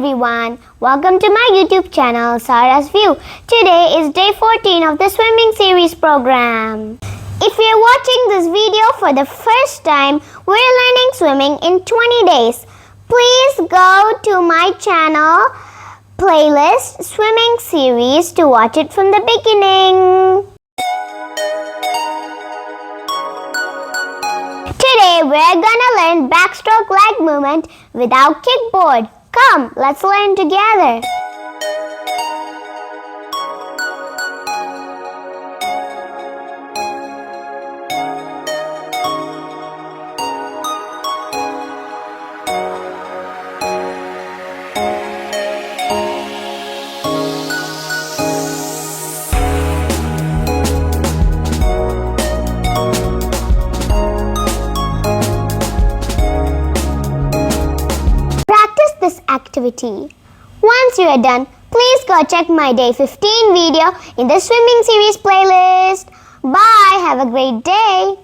everyone, welcome to my YouTube channel Sara's View. Today is day 14 of the swimming series program. If you're watching this video for the first time, we're learning swimming in 20 days. Please go to my channel playlist swimming series to watch it from the beginning. Today we're gonna learn backstroke leg movement without kickboard. Come, let's learn together. This activity. Once you are done, please go check my day 15 video in the swimming series playlist. Bye, have a great day.